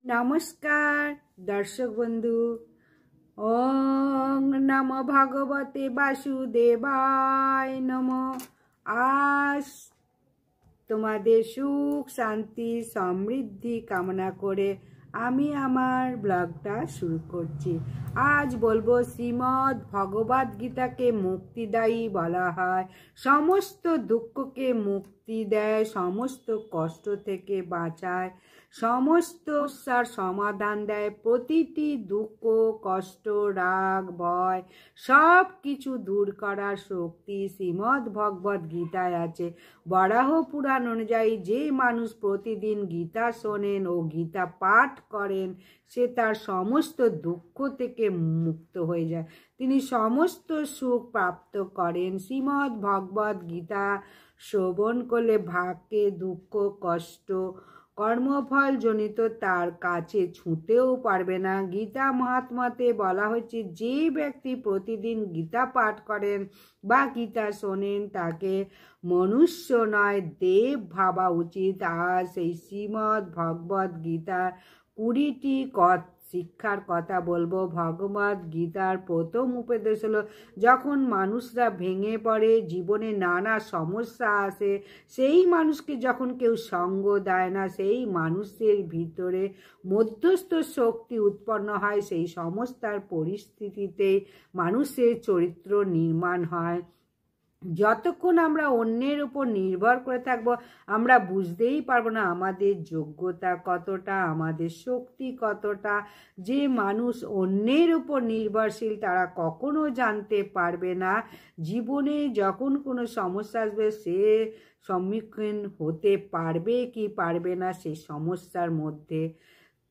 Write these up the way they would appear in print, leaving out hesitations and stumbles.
নমস্কার দর্শক বন্ধু। ওং নমো ভগবতে বাসুদেবায় নমো। আজ তোমাদের সুখ শান্তি সমৃদ্ধি কামনা করে আমি আমার ব্লগটা শুরু করছি। আজ বলবো শ্রীমদ্ ভগবদ গীতাকে মুক্তিদায়ী বলা হয়। সমস্ত দুঃখকে মুক্তি দেয়, সমস্ত কষ্ট থেকে বাঁচায়, সমস্ত সমস্যার সমাধান দেয়। প্রতিটি দুঃখ কষ্ট রাগ ভয় সব কিছু দূর করার শক্তি শ্রীমদ্ ভগবদ গীতায় আছে। বরাহ পুরাণ অনুযায়ী যে মানুষ প্রতিদিন গীতা শোনেন ও গীতা পাঠ করেন সে তার সমস্ত দুঃখ থেকে মুক্ত হয়ে যায়, তিনি সমস্ত সুখ প্রাপ্ত করেন। শ্রীমদ্ ভগবদ গীতা শ্রবণ করলে ভাগ্যে দুঃখ কষ্ট কর্মফল জনিত তার কাছে ছুঁতেও পারবে না। গীতা মহাত্মাতে বলা হয়েছে যে ব্যক্তি প্রতিদিন গীতা পাঠ করেন বা গীতা শোনেন তাকে মনুষ্য নয় দেব ভাবা উচিত। আর সেই শ্রীমদ্ ভগবদ গীতার 20টি শিক্ষার কথা বলবো। ভগবদ গীতার প্রথম উপদেশ হলো যখন মানুষরা ভেঙে পড়ে, জীবনে নানা সমস্যা আসে, সেই মানুষকে যখন কেউ সঙ্গ দেয় না, সেই মানুষের ভিতরে মধ্যস্থ শক্তি উৎপন্ন হয়, সেই সমস্যার পরিস্থিতিতে মানুষের চরিত্র নির্মাণ হয়। যতক্ষণ আমরা অন্যের উপর নির্ভর করে থাকব আমরা বুঝতেই পারবো না আমাদের যোগ্যতা কতটা, আমাদের শক্তি কতটা। যে মানুষ অন্যের উপর নির্ভরশীল তারা কখনো জানতে পারবে না জীবনে যখন কোনো সমস্যা আসবে সে সম্মুখীন হতে পারবে কি পারবে না সেই সমস্যার মধ্যে।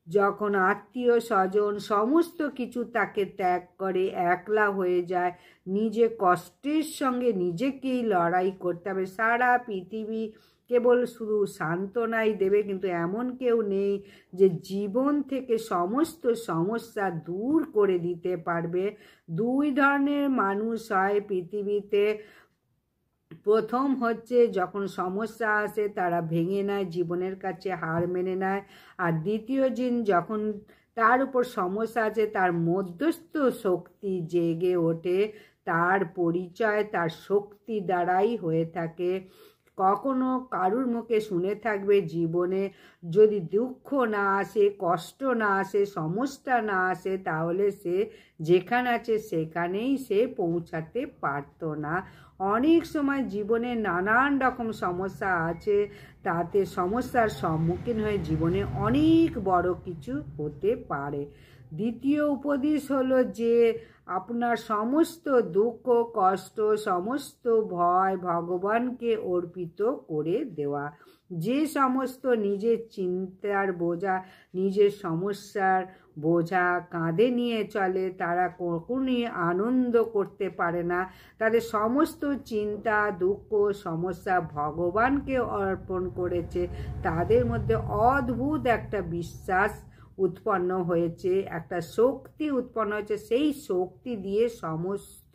যখন আত্মীয় স্বজন সমস্ত কিছু তাকে ত্যাগ করে একলা হয়ে যায়, নিজে কষ্টের সঙ্গে নিজেকেই লড়াই করতে হবে। সারা পৃথিবী কেবল শুধু সান্ত্বনাই দেবে, কিন্তু এমন কেউ নেই যে জীবন থেকে সমস্ত সমস্যা দূর করে দিতে পারবে। দুই ধরনের মানুষ হয় পৃথিবীতে। প্রথম হচ্ছে যখন সমস্যা আসে তারা ভেঙে নেয়, জীবনের কাছে হার মেনে নেয়। আর দ্বিতীয় দিন যখন তার উপর সমস্যা আছে তার মধ্যস্থ শক্তি জেগে ওঠে, তার পরিচয় তার শক্তি দ্বারাই হয়ে থাকে। কখনো কারুর মুখে শুনে থাকবে জীবনে যদি দুঃখ না আসে, কষ্ট না আসে, সমস্যা না আসে তাহলে সে যেখানে আছে সেখানেই সে পৌঁছাতে পারতো না। অনেক সময় জীবনে নানান রকম সমস্যা আছে, তাতে সমস্যার সম্মুখীন হয়ে জীবনে অনেক বড় কিছু হতে পারে। দ্বিতীয় উপদেশ হলো যে আপনার সমস্ত দুঃখ কষ্ট সমস্ত ভয় ভগবানকে অর্পিত করে দেওয়া। যে সমস্ত নিজের চিন্তার বোঝা নিজের সমস্যার বোঝা কাঁধে নিয়ে চলে তারা কখনোই আনন্দ করতে পারে না। তাদের সমস্ত চিন্তা দুঃখ সমস্যা ভগবানকে অর্পণ করেছে, তাদের মধ্যে অদ্ভুত একটা বিশ্বাস উৎপন্ন হয়েছে, একটা শক্তি উৎপন্ন হয়েছে। সেই শক্তি দিয়ে সমস্ত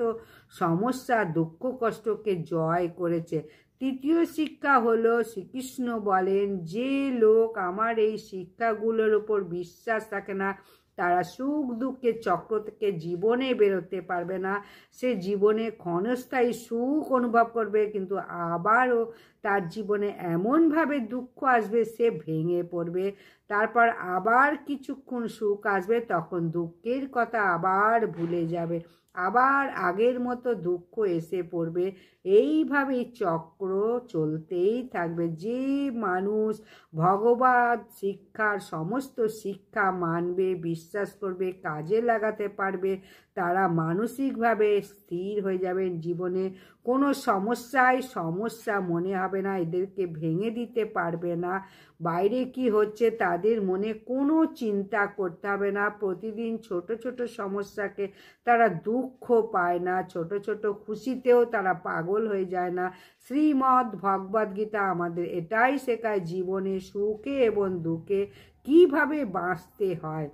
সমস্যা দুঃখ কষ্টকে জয় করেছে। তৃতীয় শিক্ষা হলো শ্রীকৃষ্ণ বলেন যে লোক আমার এই শিক্ষাগুলোর উপর বিশ্বাস রাখে না তারা সুখ দুঃখের চক্র থেকে জীবনে বেরোতে পারবে না। সে জীবনে ক্ষণস্থায়ী সুখ অনুভব করবে, কিন্তু আবারও তার জীবনে এমনভাবে দুঃখ আসবে সে ভেঙে পড়বে। তারপর আবার কিছুক্ষণ সুখ আসবে, তখন দুঃখের কথা আবার ভুলে যাবে, আবার আগের মতো দুঃখ এসে পড়বে। এইভাবেই চক্র চলতেই থাকবে। যে মানুষ ভগবত শিক্ষার সমস্ত শিক্ষা মানবে বিশ্বাস করবে কাজে লাগাতে পারবে তারা মানসিকভাবে স্থির হয়ে যাবেন। জীবনে কোনো সমস্যা মনে হবে না, এদেরকে ভেঙে দিতে পারবে না। বাইরে কি হচ্ছে তাদের মনে কোনো চিন্তা করতে হবে না। প্রতিদিন ছোট ছোট সমস্যাকে তারা দুঃখ পায় না, ছোট ছোট খুশিতেও তারা পাগল হয়ে যায় না। শ্রীমদ্ ভগবদ গীতা আমাদের এটাই শেখায় জীবনে সুখে এবং দুঃখে কিভাবে বাঁচতে হয়।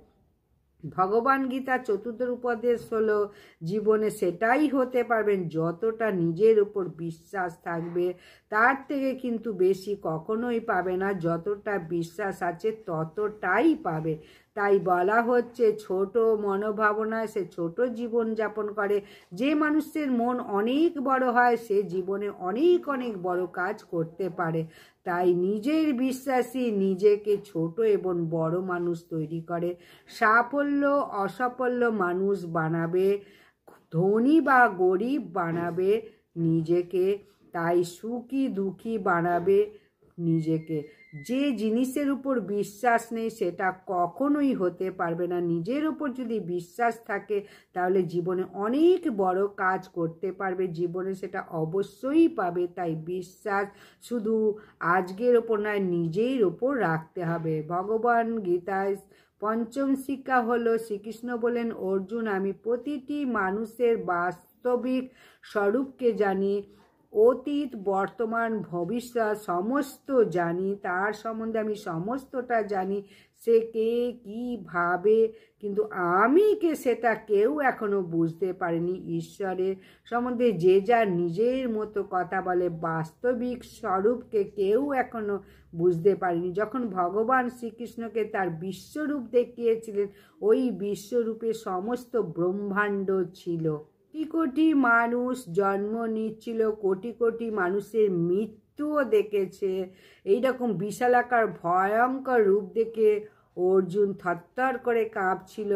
ভগবান গীতা চতুর্থ উপদেশ হলো জীবনে সেটাই হতে পারবেন যতটা নিজের উপর বিশ্বাস থাকবে, তার থেকে কিন্তু বেশি কখনোই পাবে না। যতটা বিশ্বাস আছে ততটাই পাবে। তাই বলা হচ্ছে ছোট মনোভাবনায় সে ছোট জীবন যাপন করে। যে মানুষের মন অনেক বড় হয় সে জীবনে অনেক অনেক বড় কাজ করতে পারে। তাই নিজের বিশ্বাসী নিজেকে ছোট এবং বড় মানুষ তৈরি করে। সাফল্য অসাফল্য মানুষ বানাবে, ধনী বা গরিব বানাবে নিজেকে। তাই সুখী দুঃখী বানাবে নিজেকে। যে জিনিসের উপর বিশ্বাস নেই সেটা কখনোই হতে পারবে না। নিজের উপর যদি বিশ্বাস থাকে তাহলে জীবনে অনেক বড় কাজ করতে পারবে, জীবনে সেটা অবশ্যই পাবে। তাই বিশ্বাস শুধু আজকের ওপর নয়, নিজের ওপর রাখতে হবে। ভগবান গীতায় পঞ্চম শিক্ষা হলো শ্রীকৃষ্ণ বলেন, অর্জুন আমি প্রতিটি মানুষের বাস্তবিক স্বরূপকে জানি, অতীত বর্তমান ভবিষ্যৎ সমস্ত জানি, তার সম্বন্ধে আমি সমস্তটা জানি। সে কে কি ভাবে কিন্তু আমি কে সেটা কেউ এখনো বুঝতে পারেনি। ঈশ্বরের সম্বন্ধে যে যা নিজের মতো কথা বলে, বাস্তবিক স্বরূপকে কেউ এখনো বুঝতে পারেনি। যখন ভগবান শ্রীকৃষ্ণকে তার বিশ্বরূপ দেখিয়েছিলেন, ওই বিশ্বরূপে সমস্ত ব্রহ্মাণ্ড ছিল। কোটি কোটি মানুষ জন্ম নিচ্ছিল, কোটি কোটি মানুষের মৃত্যুও দেখেছে। এইরকম বিশালাকার ভয়ঙ্কর রূপ দেখে অর্জুন থরথর করে কাঁপছিল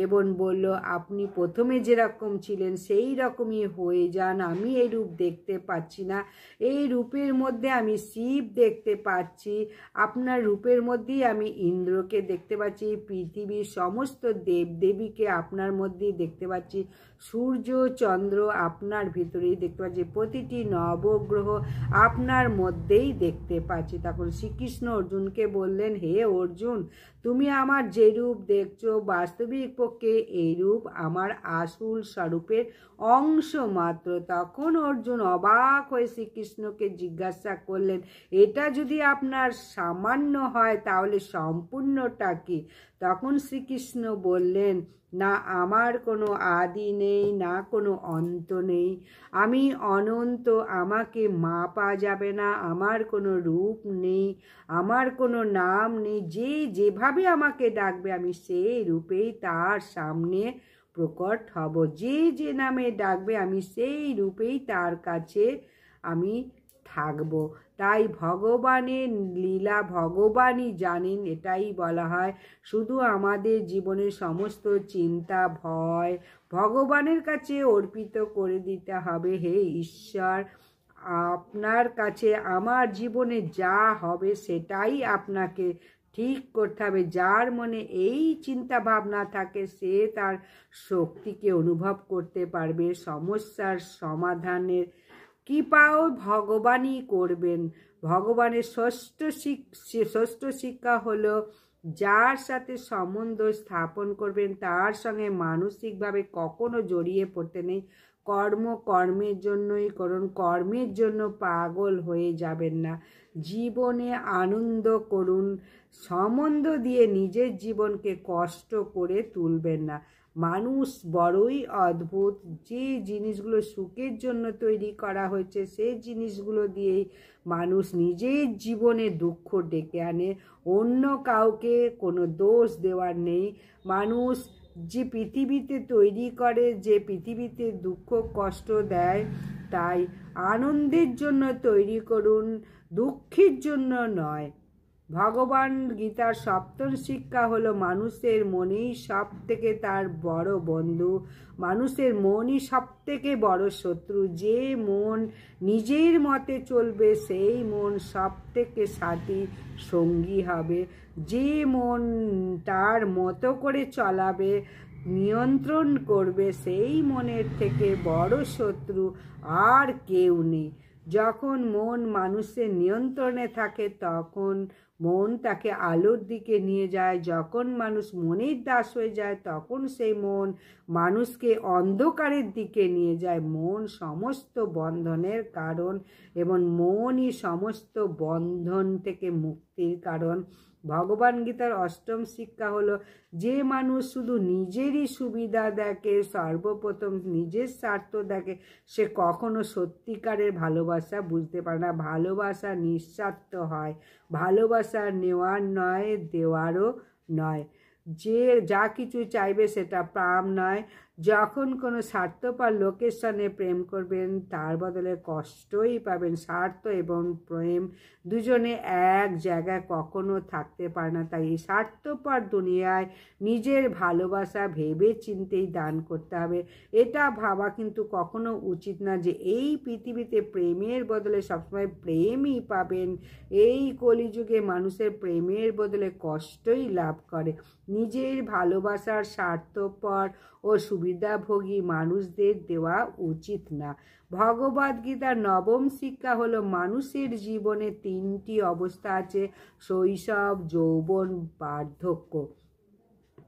এবং বলল, আপনি প্রথমে যেরকম ছিলেন সেই রকমই হয়ে যান। আমি এই রূপ দেখতে পাচ্ছি না, এই রূপের মধ্যে আমি শিব দেখতে পাচ্ছি, আপনার রূপের মধ্যেই আমি ইন্দ্রকে দেখতে পাচ্ছি, পৃথিবীর সমস্ত দেবদেবীকে আপনার মধ্যেই দেখতে পাচ্ছি, সূর্য চন্দ্র আপনার ভিতরেই দেখতে পাচ্ছি, প্রতিটি নবগ্রহ আপনার মধ্যেই দেখতে পাচ্ছি। তখন শ্রীকৃষ্ণ অর্জুনকে বললেন, হে অর্জুন, তুমি আমার যে রূপ দেখছো বাস্তবিক পক্ষে এই রূপ আমার আসল স্বরূপের অংশ মাত্র। তখন অর্জুন অবাক হয়ে শ্রীকৃষ্ণকে জিজ্ঞাসা করলেন, এটা যদি আপনার সামান্য হয় তাহলে সম্পূর্ণটা কি? তখন শ্রীকৃষ্ণ বললেন, না আমার কোনো আদি নেই, না কোনো অন্ত নেই, আমি অনন্ত, আমাকে মাপা যাবে না, আমার কোনো রূপ নেই, আমার কোনো নাম নেই। যে যেভাবে আমাকে ডাকবে আমি সেই রূপেই তার সামনে প্রকট হব, যে যে নামে ডাকবে আমি সেই রূপেই তার কাছে আমি থাকব। তাই ভগবানের লীলা ভগবানই জানেন, এটাই বলা হয়। শুধু আমাদের জীবনের সমস্ত চিন্তা ভয় ভগবানের কাছে অর্পিত করে দিতে হবে। হে ঈশ্বর, আপনার কাছে আমার জীবনে যা হবে সেটাই আপনাকে ঠিক করতে হবে। যার মনে এই চিন্তা ভাবনা থাকে সে তার শক্তিকে অনুভব করতে পারবে, সমস্যার সমাধানের কৃপাও ভগবানই করবেন। ভগবানের ষষ্ঠ শিক্ষা হলো, যার সাথে সম্বন্ধ স্থাপন করবেন তার সঙ্গে মানসিকভাবে কখনো জড়িয়ে পড়তে নেই। কর্মের জন্যই করুন, কর্মের জন্য পাগল হয়ে যাবেন না। জীবনে আনন্দ করুন, সম্বন্ধ দিয়ে নিজের জীবনকে কষ্ট করে তুলবেন না। মানুষ বড়ই অদ্ভুত, যে জিনিসগুলো সুখের জন্য তৈরি করা হয়েছে সেই জিনিসগুলো দিয়েই মানুষ নিজের জীবনে দুঃখ ডেকে আনে। অন্য কাউকে কোনো দোষ দেওয়ার নেই। মানুষ যে পৃথিবীতে তৈরি করে, যে পৃথিবীতে দুঃখ কষ্ট দেয়, তাই আনন্দের জন্য তৈরি করুন, দুঃখের জন্য নয়। ভগবান গীতার সপ্তম শিক্ষা হলো, মানুষের মনই সব থেকে তার বড় বন্ধু, মানুষের মনই সব থেকে বড় শত্রু। যে মন নিজের মতে চলবে সেই মন সব থেকে সাথী সঙ্গী হবে। যে মন তার মতো করে চলাবে, নিয়ন্ত্রণ করবে, সেই মনের থেকে বড় শত্রু আর কেউ নেই। যখন মন মানুষের নিয়ন্ত্রণে থাকে তখন মন তাকে আলোর দিকে নিয়ে যায়। যখন মানুষ মনের দাস হয়ে যায় তখন সেই মন মানুষকে অন্ধকারের দিকে নিয়ে যায়। মন সমস্ত বন্ধনের কারণ এবং মনই সমস্ত বন্ধন থেকে মুক্তির কারণ। ভগবান গীতার অষ্টম শিক্ষা হলো, যে মানুষ শুধু নিজেরই সুবিধা দেখে, সর্বপ্রথম নিজের স্বার্থ দেখে, সে কখনো সত্যিকারের ভালোবাসা বুঝতে পারে না। ভালোবাসা নিঃস্বার্থ হয়, ভালোবাসা নেওয়ার নয়, দেওয়ারও নয়। যে যা কিছু চাইবে সেটা প্রাণ নয়। যখন কোনো স্বার্থপর লোকের সঙ্গে প্রেম করবেন, তার বদলে কষ্টই পাবেন। স্বার্থ এবং প্রেম দুজনে এক জায়গায় কখনো থাকতে পারে না। তাই এই স্বার্থপর দুনিয়ায় নিজের ভালোবাসা ভেবে চিন্তেই দান করতে হবে। এটা ভাবা কিন্তু কখনো উচিত না যে এই পৃথিবীতে প্রেমের বদলে সবসময় প্রেমই পাবেন। এই কলিযুগে মানুষের প্রেমের বদলে কষ্টই লাভ করে। নিজের ভালোবাসার স্বার্থপর ও সুবিধাভোগী মানুষদের দেওয়া উচিত না। ভগবদ্গীতার নবম শিক্ষা হলো, মানুষের জীবনে তিনটি অবস্থা আছে: শৈশব, যৌবন, বার্ধক্য।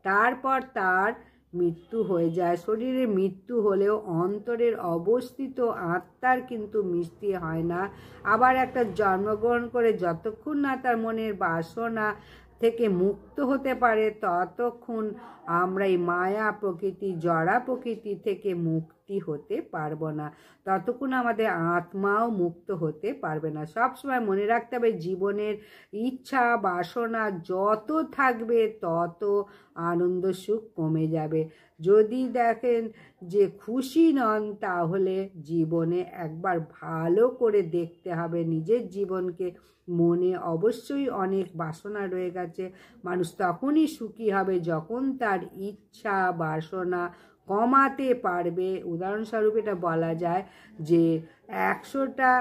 তারপর তার মৃত্যু হয়ে যায়। শরীরের মৃত্যু হলেও অন্তরের অবস্থিত আত্মার কিন্তু মৃত্যু হয় না। আবার একটা জন্মগ্রহণ করে যতক্ষণ না তার মনের বাসনা থেকে মুক্ত হতে পারে, ততক্ষণ আমরা এই মায়া প্রকৃতি, জড়া প্রকৃতি থেকে মুক্তি হতে পারবো না। ততক্ষণ আমাদের আত্মাও মুক্ত হতে পারবে না। সবসময় মনে রাখতে হবে, জীবনের ইচ্ছা বাসনা যত থাকবে তত আনন্দ সুখ কমে যাবে। যদি দেখেন যে খুশি নন, তাহলে জীবনে একবার ভালো করে দেখতে হবে নিজের জীবনকে। মনে অবশ্যই অনেক বাসনা রয়ে গেছে। মানুষ তখনই সুখী হবে যখন তার ইচ্ছা বাসনা কমাতে পারবে। উদাহরণস্বরূপ এটা বলা যায় যে 100টা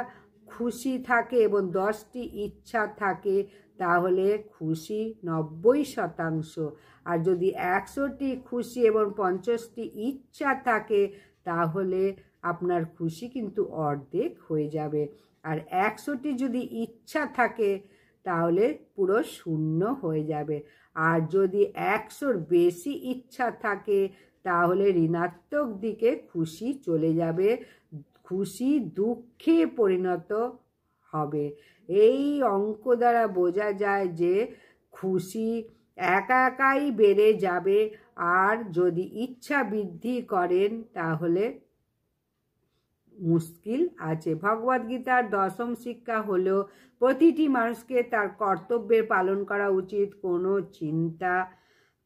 খুশি থাকে এবং 10টি ইচ্ছা থাকে, তাহলে খুশি 90%। আর যদি 100টি খুশি এবং 50টি ইচ্ছা থাকে, তাহলে আপনার খুশি কিন্তু অর্ধেক হয়ে যাবে। আর 100টি যদি ইচ্ছা থাকে, তাহলে পুরো শূন্য হয়ে যাবে। আর যদি 100র বেশি ইচ্ছা থাকে, তাহলে ঋণাত্মক দিকে খুশি চলে যাবে, খুশি দুঃখে পরিণত হবে। এই অঙ্ক দ্বারা বোঝা যায় যে খুশি একা একাই বেড়ে যাবে। আর যদি ইচ্ছা বৃদ্ধি করেন, তাহলে মুশকিল আছে। ভগবদ্গীতার দশম শিক্ষা হলো, প্রতিটি মানুষকে তার কর্তব্যের পালন করা উচিত, কোনো চিন্তা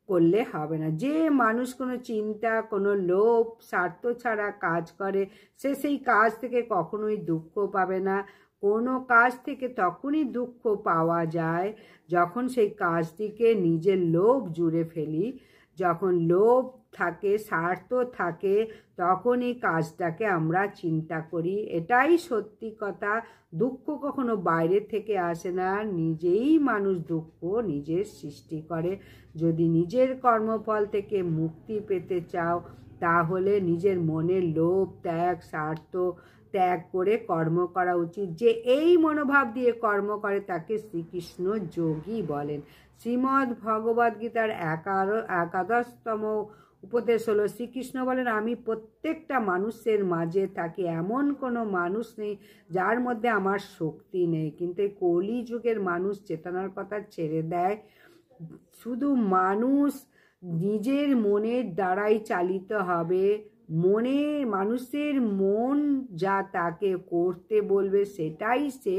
করলে হবে না। যে মানুষ কোনো চিন্তা, কোনো লোভ, স্বার্থ ছাড়া কাজ করে, সে সেই কাজ থেকে কখনোই দুঃখ পাবে না। কোনো কাজ থেকে তখনই দুঃখ পাওয়া যায় যখন সেই কাজটিকে নিজের লোভ জুড়ে ফেলি। যখন লোভ থাকে, স্বার্থ থাকে, তখনই কাজটাকে আমরা চিন্তা করি। এটাই সত্যি কথা। দুঃখ কখনো বাইরে থেকে আসে না, নিজেই মানুষ দুঃখ নিজের সৃষ্টি করে। যদি নিজের কর্মফল থেকে মুক্তি পেতে চাও, তাহলে নিজের মনের লোভ ত্যাগ, স্বার্থ ত্যাগ করে কর্ম করা উচিত। যে এই মনোভাব দিয়ে কর্ম করে, তাকে শ্রীকৃষ্ণ যোগী বলেন। শ্রীমদ্ ভগবদ্গীতার 11তম উপদেশ হলো, শ্রীকৃষ্ণ বলেন, আমি প্রত্যেকটা মানুষের মাঝে থাকি, এমন কোনো মানুষ নেই যার মধ্যে আমার শক্তি নেই। কিন্তু এই কলিযুগের মানুষ চেতনার কথা ছেড়ে দেয়। শুধু মানুষ নিজের মনের দ্বারাই চালিত হবে। মানুষের মন যা তাকে করতে বলবে, সেটাই সে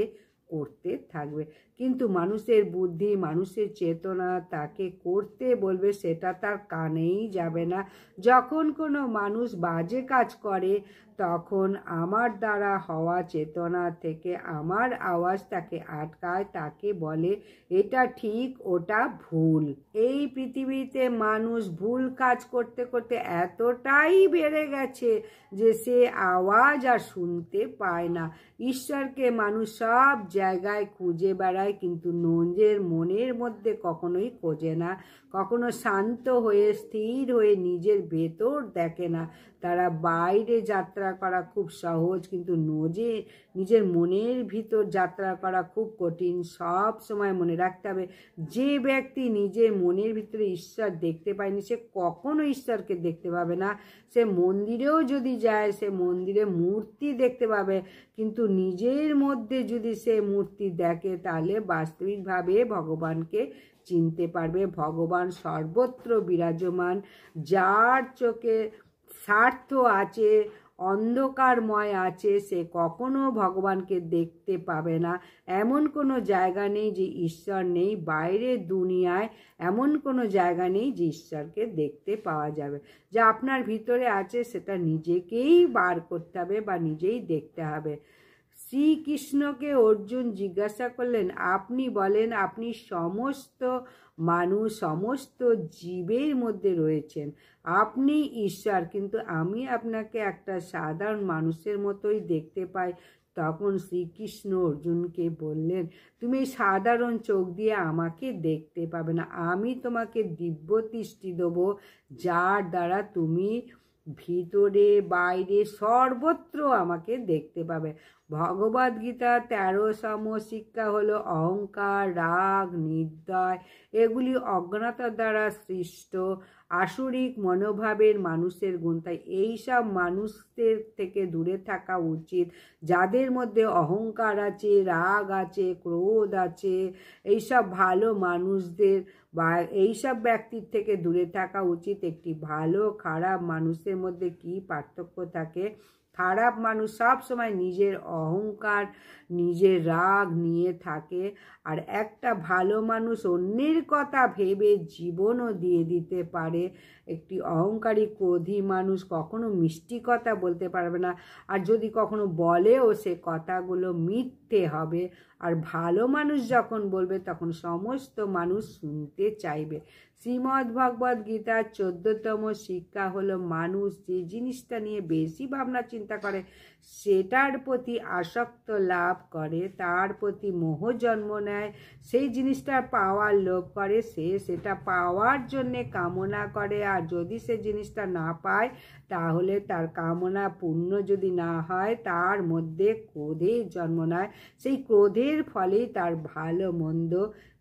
করতে থাকবে। কিন্তু মানুষের বুদ্ধি, মানুষের চেতনা তাকে করতে বলবে, সেটা তার কানেই যাবে না। যখন কোনো মানুষ বাজে কাজ করে, তখন আমার দ্বারা হওয়া চেতনা থেকে আমার আওয়াজ তাকে আটকায়, তাকে বলে এটা ঠিক, ওটা ভুল। এই পৃথিবীতে মানুষ ভুল কাজ করতে করতে এতটাই বেড়ে গেছে যে সে আওয়াজ আর শুনতে পায় না। ঈশ্বরকে মানুষ সব জায়গায় খুঁজে বেড়ায়, কিন্তু নিজের মনের মধ্যে কখনোই খোঁজে না। কখনো শান্ত হয়ে স্থির হয়ে নিজের ভেতর দেখে না। তারা বাইরে যাত্রা করা খুব সহজ, কিন্তু নিজের মনের ভিতর যাত্রা করা খুব কঠিন। সব সময় মনে রাখতে হবে, যে ব্যক্তি নিজের মনের ভিতরে ঈশ্বর দেখতে পায়নি, সে কখনো ঈশ্বরকে দেখতে পাবে না। সে মন্দিরেও যদি যায়, সে মন্দিরে মূর্তি দেখতে পাবে, কিন্তু নিজের মধ্যে যদি সে মূর্তি দেখে, তাহলে বাস্তবিকভাবে ভগবানকে চিনতে পারবে ভগবান সর্বত্র বিরাজমান। যার চোখে স্বার্থ আছে, অন্ধকারময় আছে, সে কখনো ভগবানকে দেখতে পাবে না। এমন কোনো জায়গা নেই যে ঈশ্বর নেই, বাইরের দুনিয়ায় এমন কোনো জায়গা নেই যে ঈশ্বরকে দেখতে পাওয়া যাবে। যা আপনার ভিতরে আছে সেটা নিজেকেই বার করতে হবে বা নিজেই দেখতে হবে। শ্রীকৃষ্ণকে অর্জুন জিজ্ঞাসা করলেন, আপনি বলেন আপনি সমস্ত মানুষ, সমস্ত জীবের মধ্যে রয়েছেন, আপনি ঈশ্বর, কিন্তু আমি আপনাকে একটা সাধারণ মানুষের মতোই দেখতে পাই। তখন শ্রীকৃষ্ণ অর্জুনকে বললেন, তুমি সাধারণ চোখ দিয়ে আমাকে দেখতে পাবে না, আমি তোমাকে দিব্য দৃষ্টি দেবো, যার দ্বারা তুমি ভিতরে বাইরে সর্বত্র আমাকে দেখতে পাবে। ভগবদ্গীতা 13তম শিক্ষা হলো অহংকার, রাগ, নির্দয় এগুলি অজ্ঞানতার দ্বারা সৃষ্ট আসরিক মনোভাবের মানুষের গুণ। তাই এইসব মানুষদের থেকে দূরে থাকা উচিত। যাদের মধ্যে অহংকার আছে, রাগ আছে, ক্রোধ আছে, এইসব ভালো মানুষদের বা এইসব ব্যক্তির থেকে দূরে থাকা উচিত। একটি ভালো খারাপ মানুষের মধ্যে কি পার্থক্য থাকে? খারাপ মানুষ সব সময় নিজের অহংকার, নিজের রাগ নিয়ে থাকে, আর একটা ভালো মানুষ অন্যের কথা ভেবে জীবনও দিয়ে দিতে পারে। একটি অহংকারী ক্রোধী মানুষ কখনো মিষ্টি কথা বলতে পারবে না, আর যদি কখনো বলেও সে কথাগুলো মিথ্যে হবে। আর ভালো মানুষ যখন বলবে তখন সমস্ত মানুষ শুনতে চাইবে। শ্রীমদ্ ভগবদ গীতার 14তম শিক্ষা হলো মানুষ যে জিনিসটা নিয়ে বেশি ভাবনা চিন্তা করে সেটার প্রতি আসক্ত লাভ করে, তার প্রতি মোহ জন্ম নেয়, সেই জিনিসটা পাওয়ার লোভ করে, সে সেটা পাওয়ার জন্যে কামনা করে, আর যদি সে জিনিসটা না পায় তাহলে তার কামনা পূর্ণ যদি না হয় তার মধ্যে ক্রোধের জন্ম নেয়। সেই ক্রোধের ফলেই তার ভালো মন্দ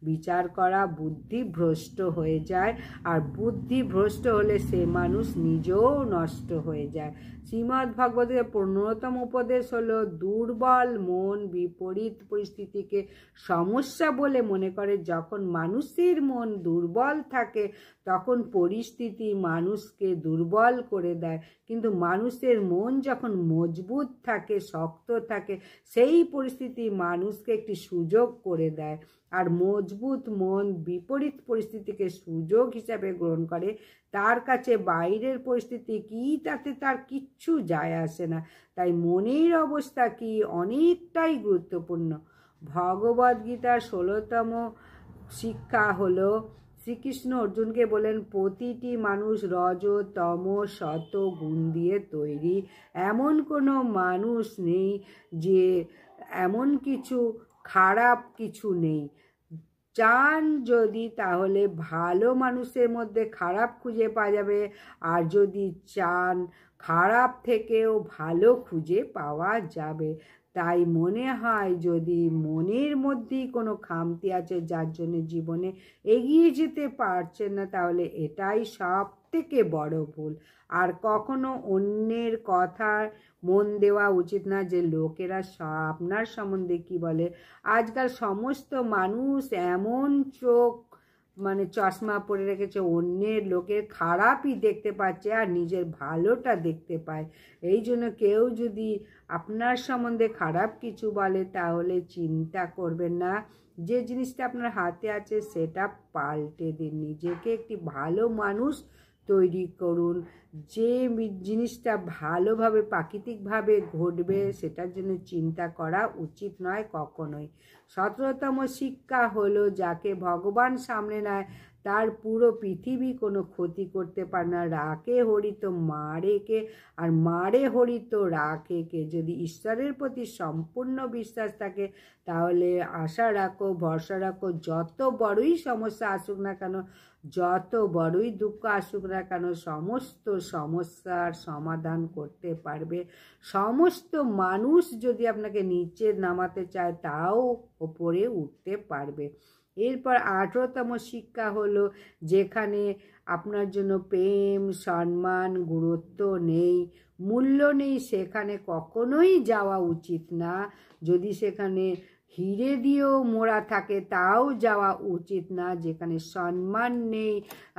বিচার করা বুদ্ধিভ্রষ্ট হয়ে যায়, আর বুদ্ধিভ্রষ্ট হলে সে মানুষ নিজেও নষ্ট হয়ে যায়। শ্রীমদ্ ভগবতের 15তম উপদেশ হলো দুর্বল মন বিপরীত পরিস্থিতিকে সমস্যা বলে মনে করে। যখন মানুষের মন দুর্বল থাকে তখন পরিস্থিতি মানুষকে দুর্বল করে দেয়, কিন্তু মানুষের মন যখন মজবুত থাকে, শক্ত থাকে, সেই পরিস্থিতি মানুষকে একটি সুযোগ করে দেয়। আর মজবুত মন বিপরীত পরিস্থিতিকে সুযোগ হিসাবে গ্রহণ করে, তার কাছে বাইরের পরিস্থিতি কি তাতে তার কিচ্ছু যায় আসে না। তাই মনের অবস্থা কি অনেকটাই গুরুত্বপূর্ণ। ভগবদ্গীতার 16তম শিক্ষা হলো শ্রীকৃষ্ণ অর্জুনকে বলেন, প্রতিটি মানুষ রজ তম শত গুণ দিয়ে তৈরি। এমন কোনো মানুষ নেই যে এমন কিছু খারাপ কিছু নেই। চান যদি তাহলে ভালো মানুষের মধ্যে খারাপ খুঁজে পাওয়া যাবে, আর যদি চান খারাপ থেকেও ভালো খুঁজে পাওয়া যাবে। তাই মনে হয় যদি মনের মধ্যেই কোনো খামতি আছে যার জন্য জীবনে এগিয়ে যেতে পারছেন না, তাহলে এটাই সব থেকে বড় ভুল। আর কখনো অন্যের কথার মন দেওয়া উচিত না যে লোকেরা আপনার সম্বন্ধে কি বলে। আজকাল সমস্ত মানুষ এমন চোখ চশমা পরে রেখেছে, অন্যের লোকের খারাপই দেখতে পাচ্ছে আর নিজের ভালোটা দেখতে পায়। এই জন্য কেউ যদি আপনার সম্বন্ধে খারাপ কিছু বলে তাহলে চিন্তা করবেন না, যে জিনিসটা আপনার হাতে আছে সেটা পাল্টে দিন, নিজেকে একটি ভালো মানুষ তৈরি করুন। যে জিনিসটা ভালোভাবে প্রাকৃতিকভাবে ঘটবে সেটার জন্য চিন্তা করা উচিত নয় কখনোই। 17তম শিক্ষা হলো যাকে ভগবান সামনে নেয় তার পুরো পৃথিবী কোনো ক্ষতি করতে পারে না। রাখে হরি তো মারে কে, আর মারে হরি তো রাখে কে। যদি ঈশ্বরের প্রতি সম্পূর্ণ বিশ্বাস থাকে তাহলে আশা রাখো, ভরসা রাখো, যত বড়ই সমস্যা আসুক না কেন, যত বড়ই দুঃখ আসুক না কেন, সমস্ত সমস্যার সমাধান করতে পারবে। সমস্ত মানুষ যদি আপনাকে নিচে নামাতে চায় তাও ওপরে উঠতে পারবে। এরপর 18তম শিক্ষা হলো যেখানে আপনার জন্য প্রেম, সম্মান, গুরুত্ব নেই, মূল্য নেই, সেখানে কখনোই যাওয়া উচিত না। যদি সেখানে হিরে দিয়েও মোড়া থাকে তাও যাওয়া উচিত না। যেখানে সম্মান নেই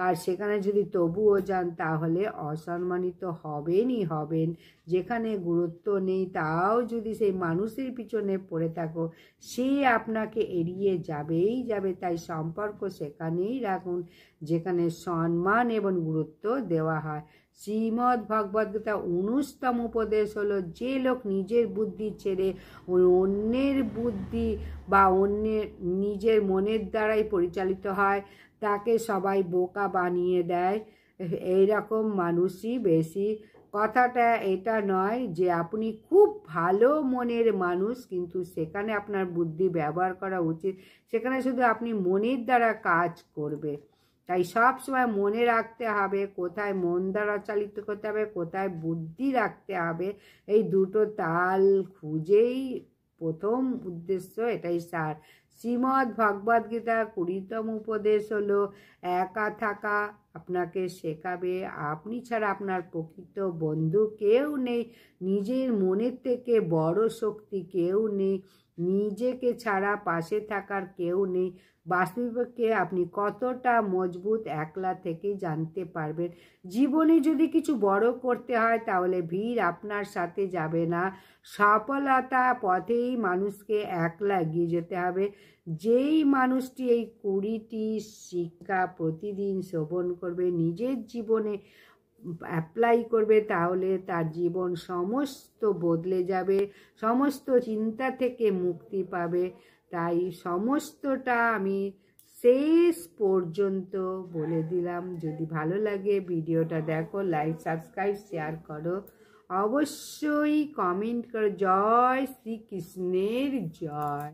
আর সেখানে যদি তবুও যান তাহলে অসম্মানিত হবেনই হবেন। যেখানে গুরুত্ব নেই তাও যদি সেই মানুষের পিছনে পড়ে থাকো সে আপনাকে এড়িয়ে যাবেই যাবে। তাই সম্পর্ক সেখানেই রাখুন যেখানে সম্মান এবং গুরুত্ব দেওয়া হয়। শ্রীমদ্ ভগবদ্গীতা 19তম উপদেশ হলো, যে লোক নিজের বুদ্ধি ছেড়ে অন্যের বুদ্ধি বা অন্যের নিজের মনের দ্বারাই পরিচালিত হয় তাকে সবাই বোকা বানিয়ে দেয়। এইরকম মানুষই বেশি। কথাটা এটা নয় যে আপনি খুব ভালো মনের মানুষ কিন্তু সেখানে আপনার বুদ্ধি ব্যবহার করা উচিত, সেখানে শুধু আপনি মনের দ্বারা কাজ করবে। তাই সব সময় মনে রাখতে হবে কোথায় মন দ্বারা চালিত করতে হবে, কোথায় বুদ্ধি রাখতে হবে। এই দুটো তাল খুঁজেই প্রথম উদ্দেশ্য, এটাই সার। শ্রীমদ্ ভগবদ্গীতা 20তম উপদেশ হলো, একা থাকা আপনাকে শেখাবে আপনি ছাড়া আপনার প্রকৃত বন্ধু কেউ নেই। নিজের মনের থেকে বড় শক্তি কেউ নেই। নিজেকে ছাড়া পাশে থাকার কেউ নেই। বাস্তবিককে আপনি কতটা মজবুত একলা থেকেই জানতে পারবেন। জীবনে যদি কিছু বড় করতে হয় তাহলে ভিড় আপনার সাথে যাবে না। সফলতা পথেই মানুষকে একলা এগিয়ে যেতে হবে। যেই মানুষটি এই 20টি শিক্ষা প্রতিদিন শ্রবণ করবে, নিজের জীবনে অ্যাপ্লাই করবে, তাহলে তার জীবন সমস্ত বদলে যাবে, সমস্ত চিন্তা থেকে মুক্তি পাবে। তাই সমস্তটা আমি শেষ পর্যন্ত বলে দিলাম। যদি ভালো লাগে ভিডিওটা দেখো, লাইক সাবস্ক্রাইব শেয়ার করো, অবশ্যই কমেন্ট করো। জয় শ্রীকৃষ্ণের জয়।